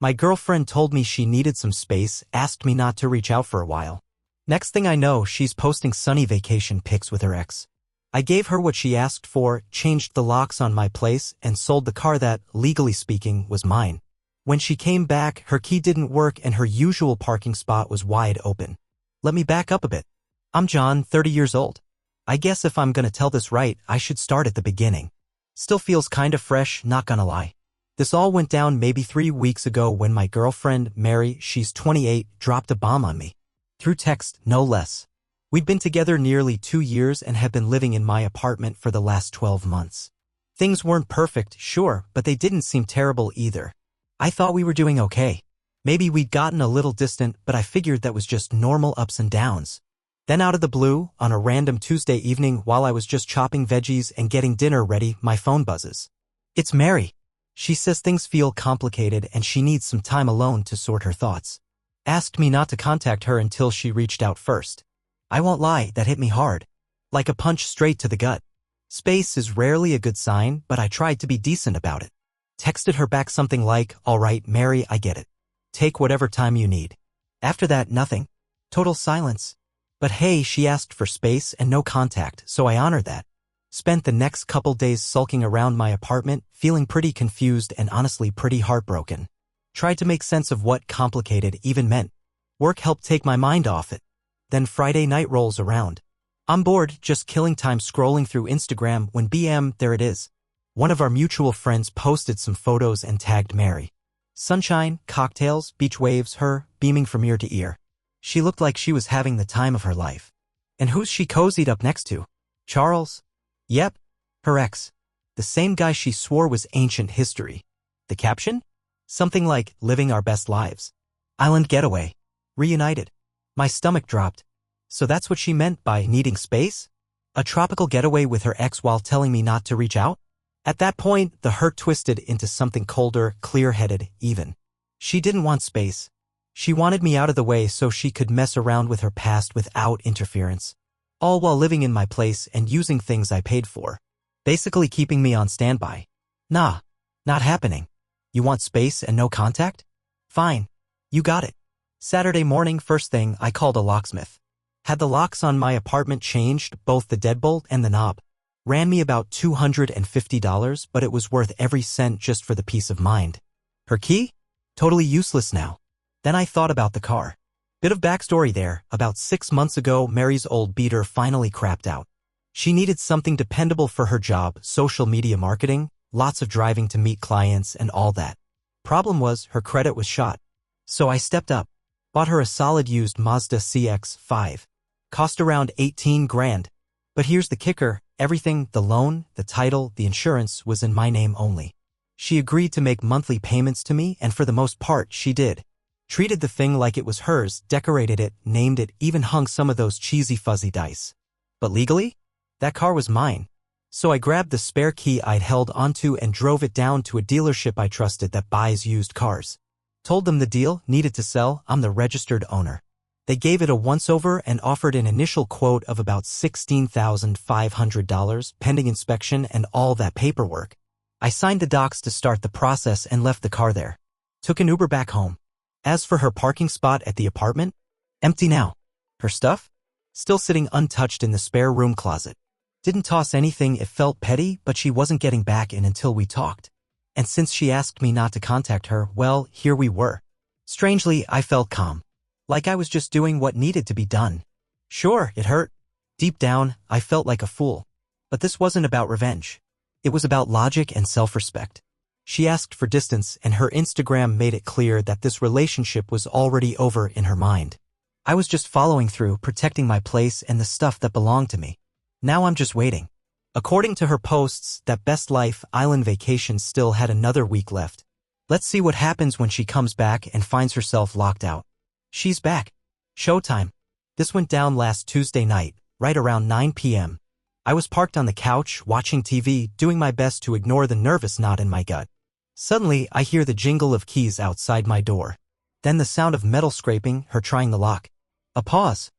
My girlfriend told me she needed some space, asked me not to reach out for a while. Next thing I know, she's posting sunny vacation pics with her ex. I gave her what she asked for, changed the locks on my place, and sold the car that, legally speaking, was mine. When she came back, her key didn't work and her usual parking spot was wide open. Let me back up a bit. I'm John, 30 years old. I guess if I'm gonna tell this right, I should start at the beginning. Still feels kinda fresh, not gonna lie. This all went down maybe 3 weeks ago when my girlfriend, Mary, she's 28, dropped a bomb on me. Through text, no less. We'd been together nearly 2 years and have been living in my apartment for the last 12 months. Things weren't perfect, sure, but they didn't seem terrible either. I thought we were doing okay. Maybe we'd gotten a little distant, but I figured that was just normal ups and downs. Then out of the blue, on a random Tuesday evening while I was just chopping veggies and getting dinner ready, my phone buzzes. It's Mary. She says things feel complicated and she needs some time alone to sort her thoughts. Asked me not to contact her until she reached out first. I won't lie, that hit me hard. Like a punch straight to the gut. Space is rarely a good sign, but I tried to be decent about it. Texted her back something like, "All right, Mary, I get it. Take whatever time you need." After that, nothing. Total silence. But hey, she asked for space and no contact, so I honored that. Spent the next couple days sulking around my apartment, feeling pretty confused and honestly pretty heartbroken. Tried to make sense of what complicated even meant. Work helped take my mind off it. Then Friday night rolls around. I'm bored, just killing time scrolling through Instagram when there it is. One of our mutual friends posted some photos and tagged Mary. Sunshine, cocktails, beach waves, her, beaming from ear to ear. She looked like she was having the time of her life. And who's she cozied up next to? Charles? Yep, her ex. The same guy she swore was ancient history. The caption? Something like, living our best lives. Island getaway. Reunited. My stomach dropped. So that's what she meant by needing space? A tropical getaway with her ex while telling me not to reach out? At that point, the hurt twisted into something colder, clear-headed, even. She didn't want space. She wanted me out of the way so she could mess around with her past without interference. All while living in my place and using things I paid for. Basically keeping me on standby. Nah, not happening. You want space and no contact? Fine. You got it. Saturday morning, first thing, I called a locksmith. Had the locks on my apartment changed, both the deadbolt and the knob. Ran me about $250, but it was worth every cent just for the peace of mind. Her key? Totally useless now. Then I thought about the car. Bit of backstory there. About 6 months ago, Mary's old beater finally crapped out. She needed something dependable for her job, social media marketing, lots of driving to meet clients and all that. Problem was, her credit was shot. So I stepped up. Bought her a solid used Mazda CX-5. Cost around 18 grand. But here's the kicker, everything, the loan, the title, the insurance was in my name only. She agreed to make monthly payments to me and for the most part she did. Treated the thing like it was hers, decorated it, named it, even hung some of those cheesy fuzzy dice. But legally? That car was mine. So I grabbed the spare key I'd held onto and drove it down to a dealership I trusted that buys used cars. Told them the deal, needed to sell, I'm the registered owner. They gave it a once-over and offered an initial quote of about $16,500 pending inspection and all that paperwork. I signed the docs to start the process and left the car there. Took an Uber back home. As for her parking spot at the apartment, empty now. Her stuff? Still sitting untouched in the spare room closet. Didn't toss anything, it felt petty, but she wasn't getting back in until we talked. And since she asked me not to contact her, well, here we were. Strangely, I felt calm. Like I was just doing what needed to be done. Sure, it hurt. Deep down, I felt like a fool. But this wasn't about revenge. It was about logic and self-respect. She asked for distance and her Instagram made it clear that this relationship was already over in her mind. I was just following through, protecting my place and the stuff that belonged to me. Now I'm just waiting. According to her posts, that best life island vacation still had another week left. Let's see what happens when she comes back and finds herself locked out. She's back. Showtime. This went down last Tuesday night, right around 9 p.m. I was parked on the couch, watching TV, doing my best to ignore the nervous knot in my gut. Suddenly, I hear the jingle of keys outside my door. Then the sound of metal scraping, her trying the lock. A pause.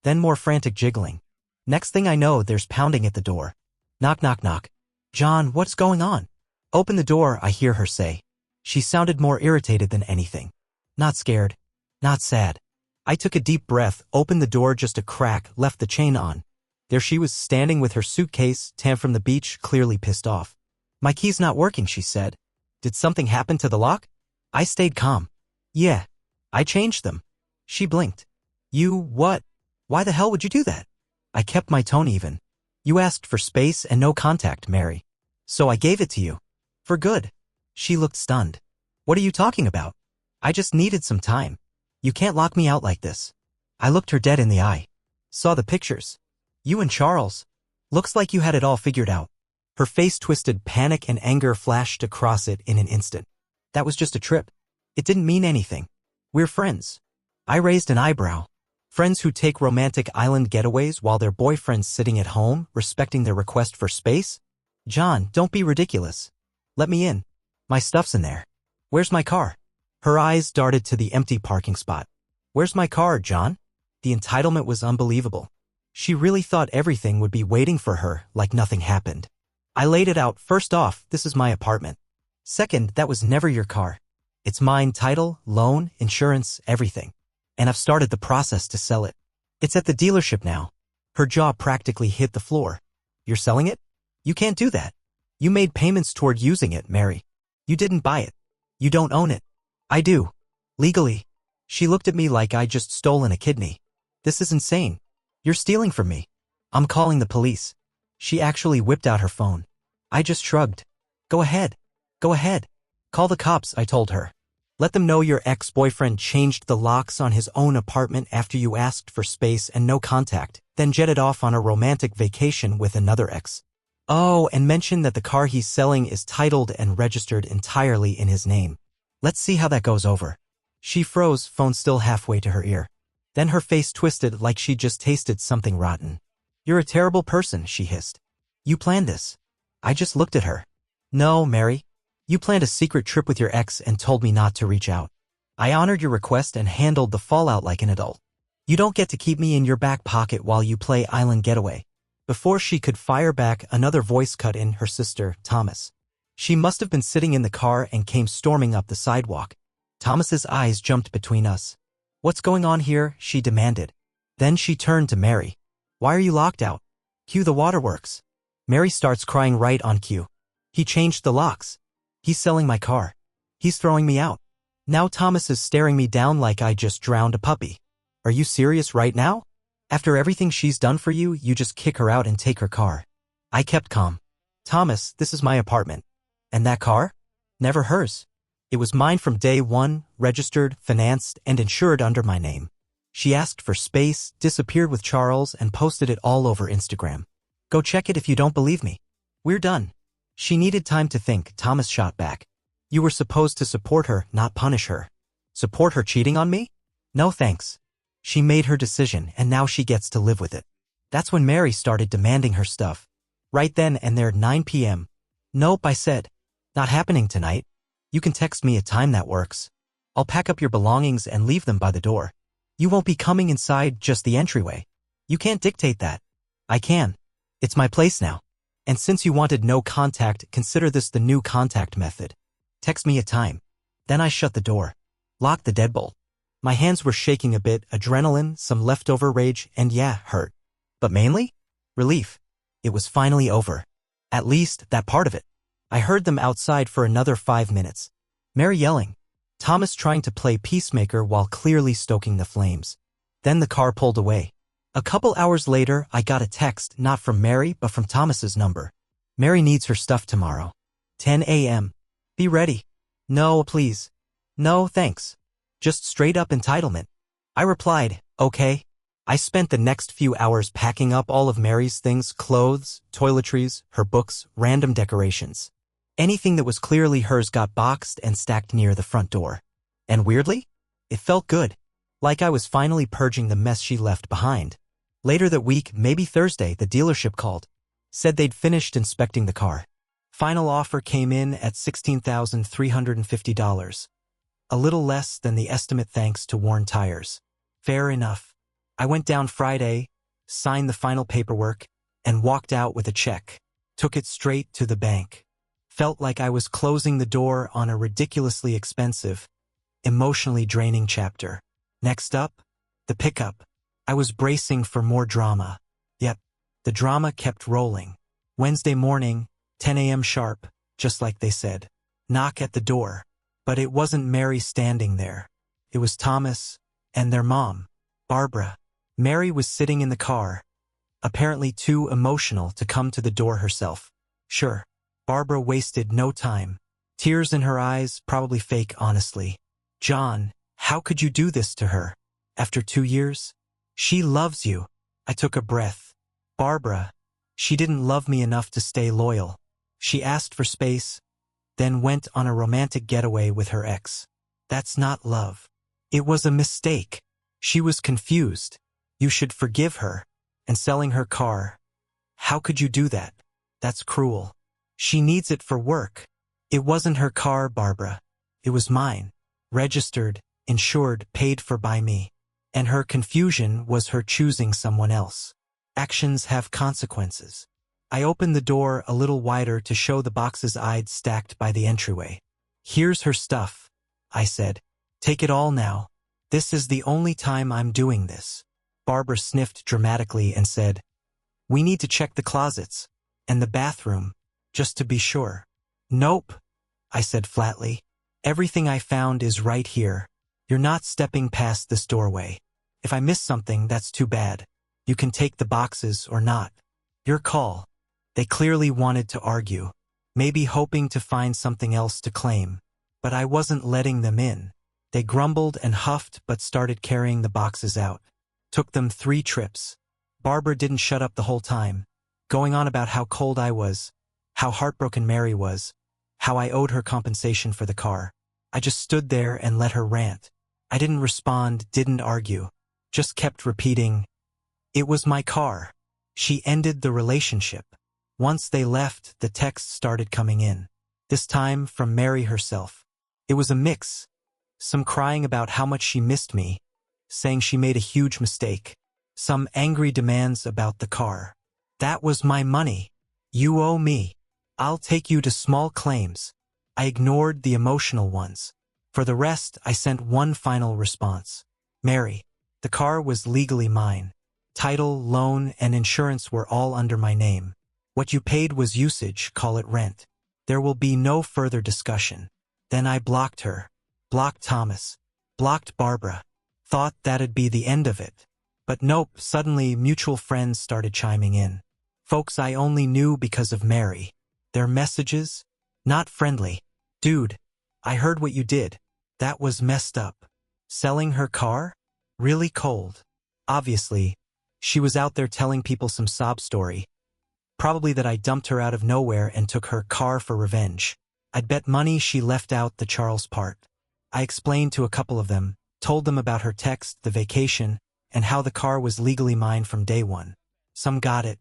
Then more frantic jiggling. Next thing I know, there's pounding at the door. Knock, knock, knock. John, what's going on? Open the door, I hear her say. She sounded more irritated than anything. Not scared. Not sad. I took a deep breath, opened the door just a crack, left the chain on. There she was standing with her suitcase, tan from the beach, clearly pissed off. My key's not working, she said. Did something happen to the lock? I stayed calm. Yeah. I changed them. She blinked. You, what? Why the hell would you do that? I kept my tone even. You asked for space and no contact, Mary. So I gave it to you. For good. She looked stunned. What are you talking about? I just needed some time. You can't lock me out like this. I looked her dead in the eye. Saw the pictures. You and Charles. Looks like you had it all figured out. Her face twisted, panic and anger flashed across it in an instant. That was just a trip. It didn't mean anything. We're friends. I raised an eyebrow. Friends who take romantic island getaways while their boyfriend's sitting at home, respecting their request for space? John, don't be ridiculous. Let me in. My stuff's in there. Where's my car? Her eyes darted to the empty parking spot. Where's my car, John? The entitlement was unbelievable. She really thought everything would be waiting for her like nothing happened. I laid it out. First off, this is my apartment. Second, that was never your car. It's mine, title, loan, insurance, everything. And I've started the process to sell it. It's at the dealership now. Her jaw practically hit the floor. You're selling it? You can't do that. You made payments toward using it, Mary. You didn't buy it. You don't own it. I do. Legally. She looked at me like I just stolen a kidney. This is insane. You're stealing from me. I'm calling the police. She actually whipped out her phone. I just shrugged. Go ahead. Go ahead. Call the cops, I told her. Let them know your ex-boyfriend changed the locks on his own apartment after you asked for space and no contact, then jetted off on a romantic vacation with another ex. Oh, and mention that the car he's selling is titled and registered entirely in his name. Let's see how that goes over. She froze, phone still halfway to her ear. Then her face twisted like she'd just tasted something rotten. You're a terrible person, she hissed. You planned this. I just looked at her. No, Mary. You planned a secret trip with your ex and told me not to reach out. I honored your request and handled the fallout like an adult. You don't get to keep me in your back pocket while you play island getaway. Before she could fire back, another voice cut in, her sister, Thomas. She must have been sitting in the car and came storming up the sidewalk. Thomas's eyes jumped between us. What's going on here? She demanded. Then she turned to Mary. Why are you locked out? Cue the waterworks. Mary starts crying right on cue. He changed the locks. He's selling my car. He's throwing me out. Now Thomas is staring me down like I just drowned a puppy. Are you serious right now? After everything she's done for you, you just kick her out and take her car. I kept calm. Thomas, this is my apartment. And that car? Never hers. It was mine from day one, registered, financed, and insured under my name. She asked for space, disappeared with Charles, and posted it all over Instagram. Go check it if you don't believe me. We're done. She needed time to think, Thomas shot back. You were supposed to support her, not punish her. Support her cheating on me? No thanks. She made her decision, and now she gets to live with it. That's when Mary started demanding her stuff. Right then and there, 9 p.m. Nope, I said. Not happening tonight. You can text me a time that works. I'll pack up your belongings and leave them by the door. You won't be coming inside, just the entryway. You can't dictate that. I can. It's my place now. And since you wanted no contact, consider this the new contact method. Text me a time. Then I shut the door. Locked the deadbolt. My hands were shaking a bit, adrenaline, some leftover rage, and yeah, hurt. But mainly? Relief. It was finally over. At least, that part of it. I heard them outside for another 5 minutes. Mary yelling. Thomas trying to play peacemaker while clearly stoking the flames. Then the car pulled away. A couple hours later, I got a text, not from Mary, but from Thomas's number. Mary needs her stuff tomorrow. 10 a.m. Be ready. No, please. No, thanks. Just straight up entitlement. I replied, okay. I spent the next few hours packing up all of Mary's things, clothes, toiletries, her books, random decorations. Anything that was clearly hers got boxed and stacked near the front door. And weirdly, it felt good. Like I was finally purging the mess she left behind. Later that week, maybe Thursday, the dealership called. Said they'd finished inspecting the car. Final offer came in at $16,350. A little less than the estimate thanks to worn tires. Fair enough. I went down Friday, signed the final paperwork, and walked out with a check. Took it straight to the bank. Felt like I was closing the door on a ridiculously expensive, emotionally draining chapter. Next up, the pickup. I was bracing for more drama. Yep, the drama kept rolling. Wednesday morning, 10 a.m. sharp, just like they said. Knock at the door. But it wasn't Mary standing there. It was Thomas and their mom, Barbara. Mary was sitting in the car, apparently too emotional to come to the door herself. Sure, Barbara wasted no time. Tears in her eyes, probably fake, honestly. John, how could you do this to her? After 2 years? She loves you. I took a breath. Barbara, she didn't love me enough to stay loyal. She asked for space, then went on a romantic getaway with her ex. That's not love. It was a mistake. She was confused. You should forgive her. And selling her car. How could you do that? That's cruel. She needs it for work. It wasn't her car, Barbara. It was mine. Registered, insured, paid for by me. And her confusion was her choosing someone else. Actions have consequences. I opened the door a little wider to show the boxes I'd stacked by the entryway. Here's her stuff, I said. Take it all now. This is the only time I'm doing this. Barbara sniffed dramatically and said, we need to check the closets and the bathroom, just to be sure. Nope, I said flatly. Everything I found is right here. You're not stepping past this doorway. If I miss something, that's too bad. You can take the boxes or not. Your call. They clearly wanted to argue, maybe hoping to find something else to claim. But I wasn't letting them in. They grumbled and huffed but started carrying the boxes out. Took them 3 trips. Barbara didn't shut up the whole time, going on about how cold I was, how heartbroken Mary was, how I owed her compensation for the car. I just stood there and let her rant. I didn't respond, didn't argue, just kept repeating, it was my car. She ended the relationship. Once they left, the texts started coming in. This time from Mary herself. It was a mix. Some crying about how much she missed me, saying she made a huge mistake. Some angry demands about the car. That was my money. You owe me. I'll take you to small claims. I ignored the emotional ones. For the rest, I sent one final response. Mary, the car was legally mine. Title, loan, and insurance were all under my name. What you paid was usage, call it rent. There will be no further discussion. Then I blocked her. Blocked Thomas. Blocked Barbara. Thought that'd be the end of it. But nope, suddenly mutual friends started chiming in. Folks I only knew because of Mary. Their messages? Not friendly. Dude, I heard what you did. That was messed up. Selling her car? Really cold. Obviously, she was out there telling people some sob story. Probably that I dumped her out of nowhere and took her car for revenge. I'd bet money she left out the Charles part. I explained to a couple of them, told them about her text, the vacation, and how the car was legally mine from day one. Some got it.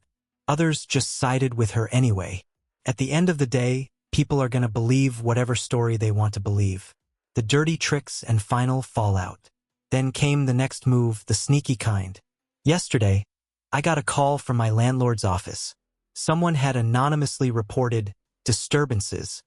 Others just sided with her anyway. At the end of the day, people are going to believe whatever story they want to believe. The dirty tricks and final fallout. Then came the next move, the sneaky kind. Yesterday, I got a call from my landlord's office. Someone had anonymously reported disturbances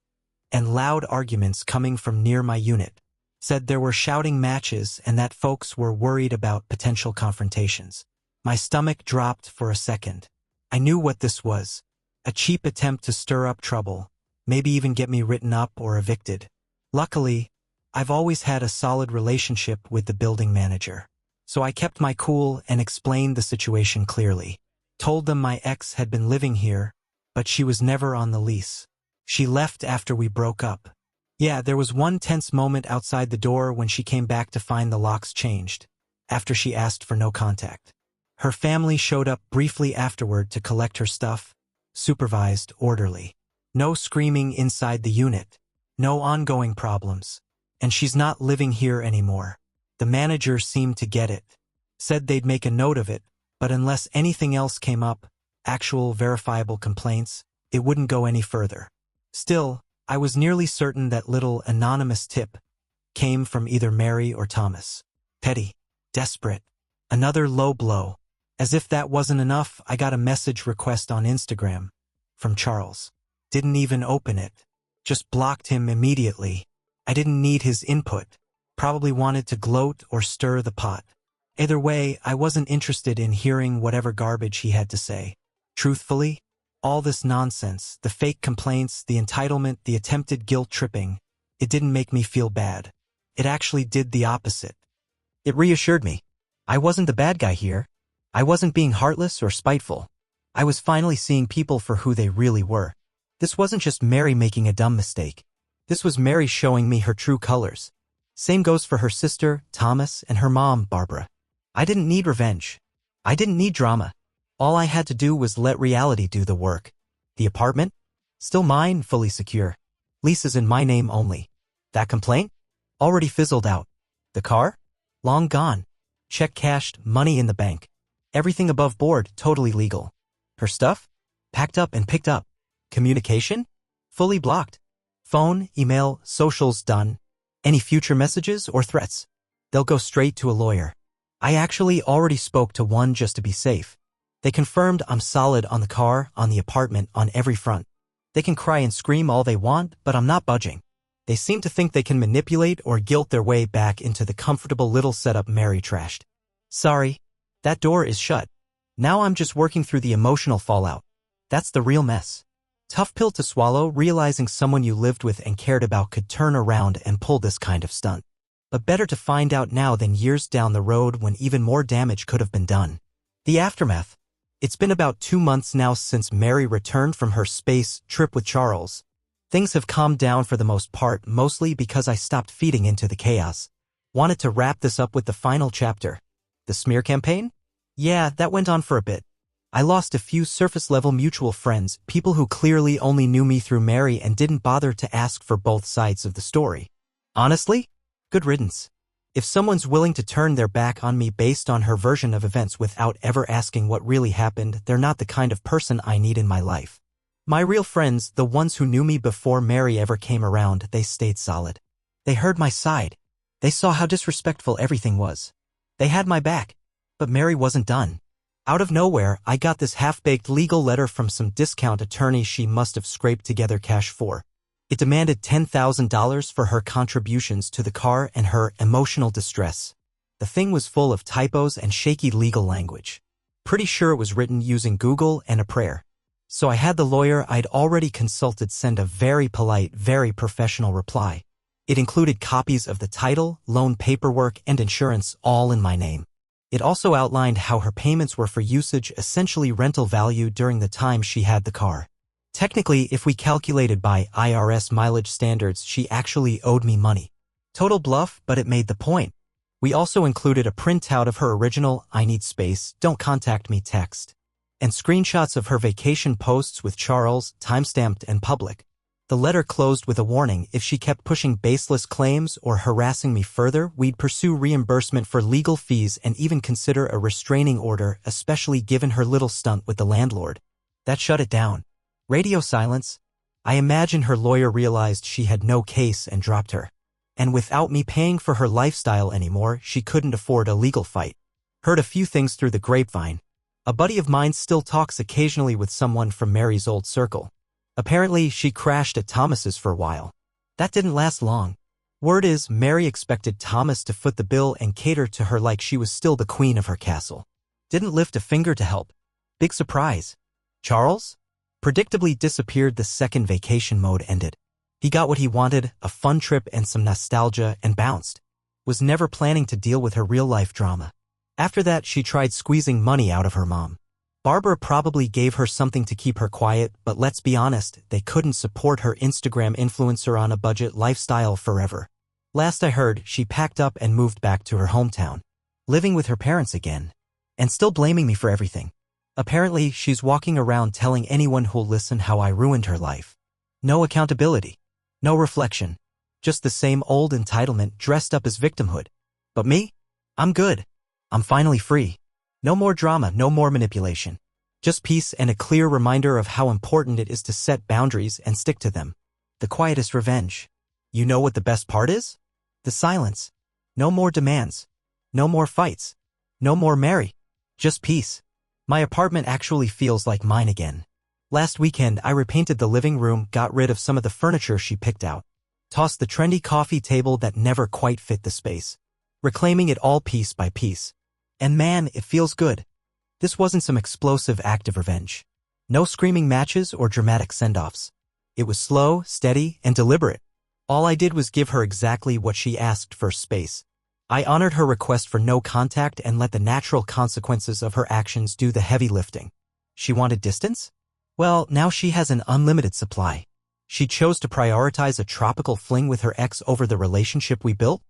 and loud arguments coming from near my unit. Said there were shouting matches and that folks were worried about potential confrontations. My stomach dropped for a second. I knew what this was. A cheap attempt to stir up trouble, maybe even get me written up or evicted. Luckily, I've always had a solid relationship with the building manager. So I kept my cool and explained the situation clearly. Told them my ex had been living here, but she was never on the lease. She left after we broke up. Yeah, there was one tense moment outside the door when she came back to find the locks changed, after she asked for no contact. Her family showed up briefly afterward to collect her stuff, supervised, orderly. No screaming inside the unit. No ongoing problems. And she's not living here anymore. The manager seemed to get it. Said they'd make a note of it, but unless anything else came up, actual verifiable complaints, it wouldn't go any further. Still, I was nearly certain that little anonymous tip came from either Mary or Thomas. Petty. Desperate. Another low blow. As if that wasn't enough, I got a message request on Instagram from Charles. Didn't even open it. Just blocked him immediately. I didn't need his input. Probably wanted to gloat or stir the pot. Either way, I wasn't interested in hearing whatever garbage he had to say. Truthfully, all this nonsense, the fake complaints, the entitlement, the attempted guilt-tripping, it didn't make me feel bad. It actually did the opposite. It reassured me. I wasn't the bad guy here. I wasn't being heartless or spiteful. I was finally seeing people for who they really were. This wasn't just Mary making a dumb mistake. This was Mary showing me her true colors. Same goes for her sister, Thomas, and her mom, Barbara. I didn't need revenge. I didn't need drama. All I had to do was let reality do the work. The apartment? Still mine, fully secure. Leases in my name only. That complaint? Already fizzled out. The car? Long gone. Check cashed, money in the bank. Everything above board, totally legal. Her stuff? Packed up and picked up. Communication? Fully blocked. Phone, email, socials done. Any future messages or threats? They'll go straight to a lawyer. I actually already spoke to one just to be safe. They confirmed I'm solid on the car, on the apartment, on every front. They can cry and scream all they want, but I'm not budging. They seem to think they can manipulate or guilt their way back into the comfortable little setup Mary trashed. Sorry, that door is shut. Now I'm just working through the emotional fallout. That's the real mess. Tough pill to swallow, realizing someone you lived with and cared about could turn around and pull this kind of stunt. But better to find out now than years down the road when even more damage could have been done. The aftermath. It's been about 2 months now since Mary returned from her space trip with Charles. Things have calmed down for the most part, mostly because I stopped feeding into the chaos. Wanted to wrap this up with the final chapter. The smear campaign? Yeah, that went on for a bit. I lost a few surface-level mutual friends, people who clearly only knew me through Mary and didn't bother to ask for both sides of the story. Honestly? Good riddance. If someone's willing to turn their back on me based on her version of events without ever asking what really happened, they're not the kind of person I need in my life. My real friends, the ones who knew me before Mary ever came around, they stayed solid. They heard my side. They saw how disrespectful everything was. They had my back. But Mary wasn't done. Out of nowhere, I got this half-baked legal letter from some discount attorney she must have scraped together cash for. It demanded $10,000 for her contributions to the car and her emotional distress. The thing was full of typos and shaky legal language. Pretty sure it was written using Google and a prayer. So I had the lawyer I'd already consulted send a very polite, very professional reply. It included copies of the title, loan paperwork, and insurance all in my name. It also outlined how her payments were for usage, essentially rental value during the time she had the car. Technically, if we calculated by IRS mileage standards, she actually owed me money. Total bluff, but it made the point. We also included a printout of her original "I need space, don't contact me" text, and screenshots of her vacation posts with Charles, timestamped and public. The letter closed with a warning: if she kept pushing baseless claims or harassing me further, we'd pursue reimbursement for legal fees and even consider a restraining order, especially given her little stunt with the landlord. That shut it down. Radio silence. I imagine her lawyer realized she had no case and dropped her. And without me paying for her lifestyle anymore, she couldn't afford a legal fight. Heard a few things through the grapevine. A buddy of mine still talks occasionally with someone from Mary's old circle. Apparently, she crashed at Thomas's for a while. That didn't last long. Word is, Mary expected Thomas to foot the bill and cater to her like she was still the queen of her castle. Didn't lift a finger to help. Big surprise. Charles? Predictably disappeared the second vacation mode ended. He got what he wanted, a fun trip and some nostalgia, and bounced. Was never planning to deal with her real-life drama. After that, she tried squeezing money out of her mom. Barbara probably gave her something to keep her quiet, but let's be honest, they couldn't support her Instagram influencer on a budget lifestyle forever. Last I heard, she packed up and moved back to her hometown. Living with her parents again. And still blaming me for everything. Apparently, she's walking around telling anyone who'll listen how I ruined her life. No accountability. No reflection. Just the same old entitlement dressed up as victimhood. But me? I'm good. I'm finally free. No more drama, no more manipulation. Just peace and a clear reminder of how important it is to set boundaries and stick to them. The quietest revenge. You know what the best part is? The silence. No more demands. No more fights. No more Mary. Just peace. My apartment actually feels like mine again. Last weekend, I repainted the living room, got rid of some of the furniture she picked out, tossed the trendy coffee table that never quite fit the space, reclaiming it all piece by piece. And man, it feels good. This wasn't some explosive act of revenge. No screaming matches or dramatic send-offs. It was slow, steady, and deliberate. All I did was give her exactly what she asked for: space. I honored her request for no contact and let the natural consequences of her actions do the heavy lifting. She wanted distance? Well, now she has an unlimited supply. She chose to prioritize a tropical fling with her ex over the relationship we built?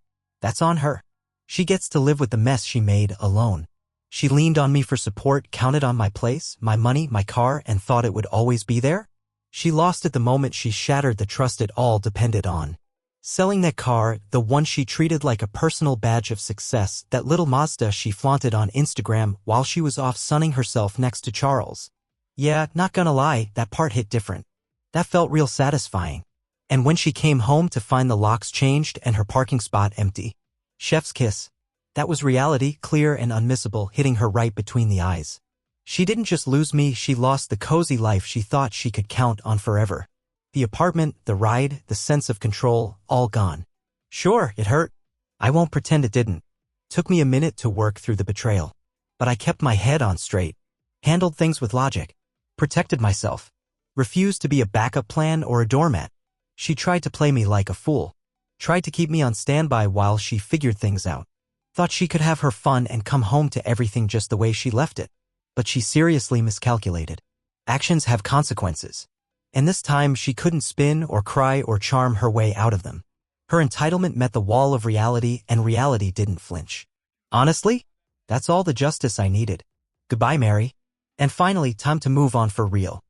That's on her. She gets to live with the mess she made alone. She leaned on me for support, counted on my place, my money, my car, and thought it would always be there? She lost it the moment she shattered the trust it all depended on. Selling that car, the one she treated like a personal badge of success, that little Mazda she flaunted on Instagram while she was off sunning herself next to Charles. Yeah, not gonna lie, that part hit different. That felt real satisfying. And when she came home to find the locks changed and her parking spot empty, chef's kiss. That was reality, clear and unmissable, hitting her right between the eyes. She didn't just lose me, she lost the cozy life she thought she could count on forever. The apartment, the ride, the sense of control, all gone. Sure, it hurt. I won't pretend it didn't. Took me a minute to work through the betrayal. But I kept my head on straight. Handled things with logic. Protected myself. Refused to be a backup plan or a doormat. She tried to play me like a fool. Tried to keep me on standby while she figured things out. Thought she could have her fun and come home to everything just the way she left it. But she seriously miscalculated. Actions have consequences. And this time she couldn't spin or cry or charm her way out of them. Her entitlement met the wall of reality, and reality didn't flinch. Honestly, that's all the justice I needed. Goodbye, Mary. And finally, time to move on for real.